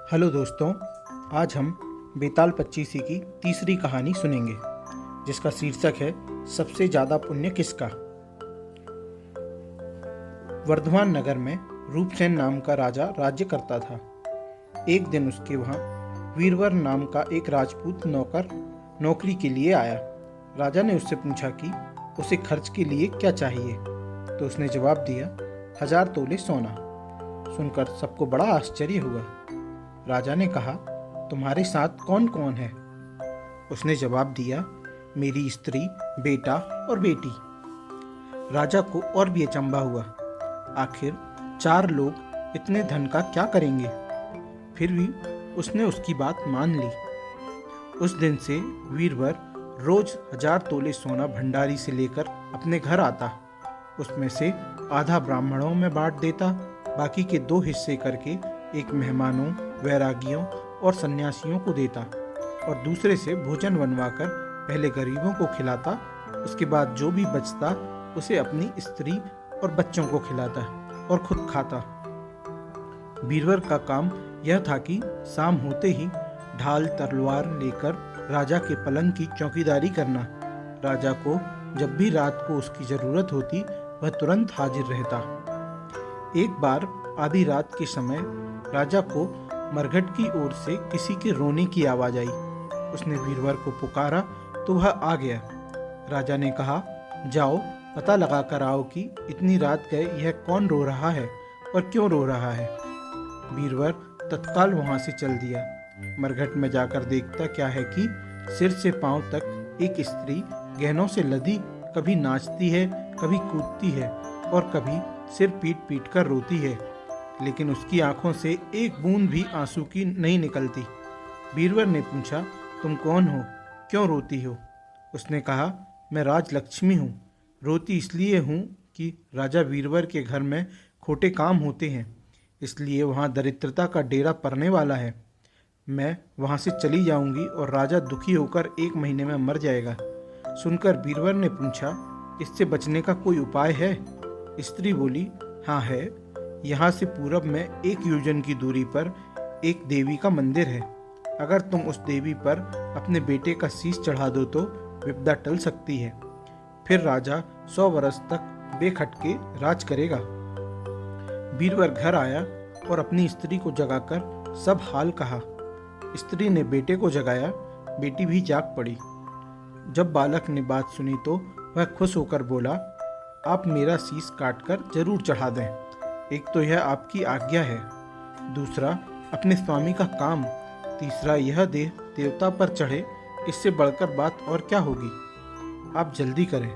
Hello दोस्तों, आज हम बेताल पच्चीसी की तीसरी कहानी सुनेंगे जिसका शीर्षक है सबसे ज़्यादा पुण्य किसका। वर्धमान नगर में रूपसेन नाम का राजा राज्य करता था। एक दिन उसके वहाँ वीरवर नाम का एक राजपूत नौकर नौकरी के लिए आया। राजा ने उससे पूछा कि उसे खर्च के लिए क्या चाहिए, तो उसने जवाब दिया 1000 तोले सोना। सुनकर सबको बड़ा आश्चर्य हुआ। राजा ने कहा, तुम्हारे साथ कौन कौन है? उसने जवाब दिया, मेरी स्त्री, बेटा और बेटी। राजा को और भी अचंभा हुआ। आखिर 4 लोग इतने धन का क्या करेंगे? फिर भी उसने उसकी बात मान ली। उस दिन से वीरवर रोज 1000 तोले सोना भंडारी से लेकर अपने घर आता। उसमें से आधा ब्राह्मणों में बांट देता, बाकी के 2 हिस्से करके एक मेहमानों, वैरागियों और सन्यासियों को देता और दूसरे से भोजन बनवाकर पहले गरीबों को खिलाता। उसके बाद जो भी बचता उसे अपनी स्त्री और बच्चों को खिलाता और खुद खाता। बीरबल का काम यह था कि शाम होते ही ढाल तलवार लेकर राजा के पलंग की चौकीदारी करना। राजा को जब भी रात को उसकी जरूरत होती वह तुरंत हाजिर रहता। एक बार आधी रात के समय राजा को मरघट की ओर से किसी के रोने की आवाज आई। उसने बीरबल को पुकारा तो वह आ गया। राजा ने कहा, जाओ पता लगा कर आओ कि इतनी रात गए यह कौन रो रहा है और क्यों रो रहा है। बीरबल तत्काल वहां से चल दिया। मरघट में जाकर देखता क्या है कि सिर से पांव तक एक स्त्री गहनों से लदी कभी नाचती है, कभी कूदती है और कभी सिर पीट पीट कर रोती है, लेकिन उसकी आंखों से एक बूंद भी आंसू की नहीं निकलती। बीरबल ने पूछा, तुम कौन हो, क्यों रोती हो? उसने कहा, मैं राजलक्ष्मी हूँ। रोती इसलिए हूँ कि राजा बीरबल के घर में खोटे काम होते हैं, इसलिए वहाँ दरिद्रता का डेरा पड़ने वाला है। मैं वहाँ से चली जाऊँगी और राजा दुखी होकर 1 महीने में मर जाएगा। सुनकर बीरबल ने पूछा, इससे बचने का कोई उपाय है? स्त्री बोली, हाँ है। यहाँ से पूरब में 1 योजन की दूरी पर एक देवी का मंदिर है। अगर तुम उस देवी पर अपने बेटे का शीश चढ़ा दो तो विपदा टल सकती है। फिर राजा 100 वर्ष तक बेखटके राज करेगा। बीरबल घर आया और अपनी स्त्री को जगाकर सब हाल कहा। स्त्री ने बेटे को जगाया, बेटी भी जाग पड़ी। जब बालक ने बात सुनी तो वह खुश होकर बोला, आप मेरा शीश काटकर जरूर चढ़ा दें। एक तो यह आपकी आज्ञा है, दूसरा अपने स्वामी का काम, तीसरा यह देह देवता पर चढ़े, इससे बढ़कर बात और क्या होगी? आप जल्दी करें।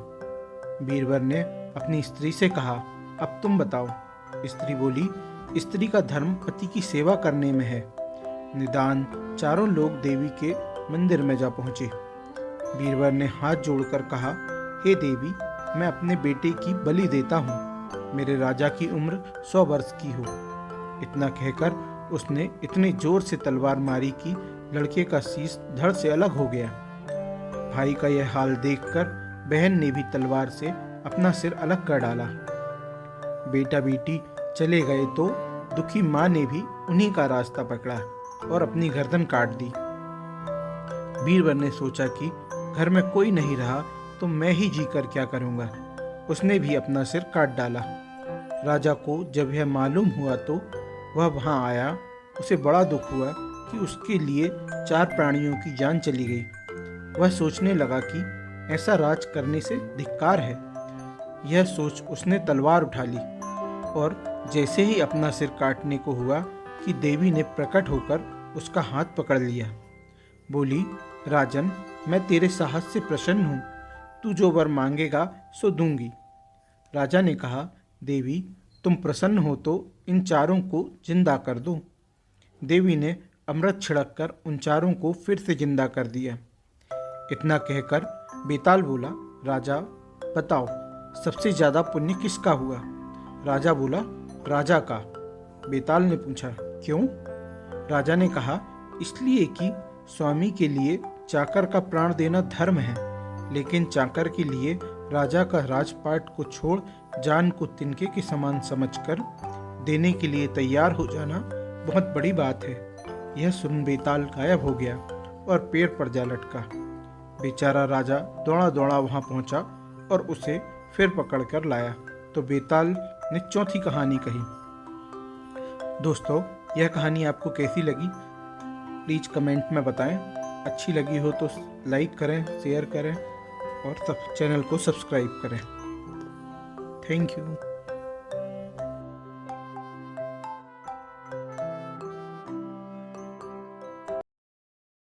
बीरबल ने अपनी स्त्री से कहा, अब तुम बताओ। स्त्री बोली, स्त्री का धर्म पति की सेवा करने में है। निदान 4 लोग देवी के मंदिर में जा पहुंचे। बीरबल ने हाथ जोड़कर कहा, हे देवी, मैं अपने बेटे की बलि देता हूँ। मेरे राजा की उम्र 100 वर्ष की हो। इतना कहकर उसने इतने जोर से तलवार मारी कि लड़के का शीश धड़ से अलग हो गया। भाई का यह हाल देखकर बहन ने भी तलवार से अपना सिर अलग कर डाला। बेटा बेटी चले गए तो दुखी माँ ने भी उन्हीं का रास्ता पकड़ा और अपनी गर्दन काट दी। बीरबल ने सोचा कि घर में कोई नहीं रहा तो मैं ही जीकर क्या करूँगा। उसने भी अपना सिर काट डाला। राजा को जब यह मालूम हुआ तो वह वहाँ आया। उसे बड़ा दुख हुआ कि उसके लिए 4 प्राणियों की जान चली गई। वह सोचने लगा कि ऐसा राज करने से धिक्कार है। यह सोच उसने तलवार उठा ली और जैसे ही अपना सिर काटने को हुआ कि देवी ने प्रकट होकर उसका हाथ पकड़ लिया। बोली, राजन, मैं तेरे साहस से प्रसन्न हूँ। तू जो वर मांगेगा सो दूंगी। राजा ने कहा, देवी, तुम प्रसन्न हो तो इन 4 को जिंदा कर दो। देवी ने अमृत छिड़ककर उन 4 को फिर से जिंदा कर दिया। इतना कहकर बेताल बोला, राजा बताओ सबसे ज्यादा पुण्य किसका हुआ? राजा बोला, राजा का। बेताल ने पूछा, क्यों? राजा ने कहा, इसलिए कि स्वामी के लिए चाकर का प्राण देना धर्म है, लेकिन चाकर के लिए राजा का राजपाट को छोड़ जान को तिनके के समान समझकर देने के लिए तैयार हो जाना बहुत बड़ी बात है। यह सुन बेताल गायब हो गया और पेड़ पर जा लटका। बेचारा राजा दौड़ा दौड़ा वहां पहुंचा और उसे फिर पकड़ कर लाया तो बेताल ने चौथी कहानी कही। दोस्तों, यह कहानी आपको कैसी लगी प्लीज़ कमेंट में बताएं। अच्छी लगी हो तो लाइक करें, शेयर करें और चैनल को सब्सक्राइब करें। Thank you.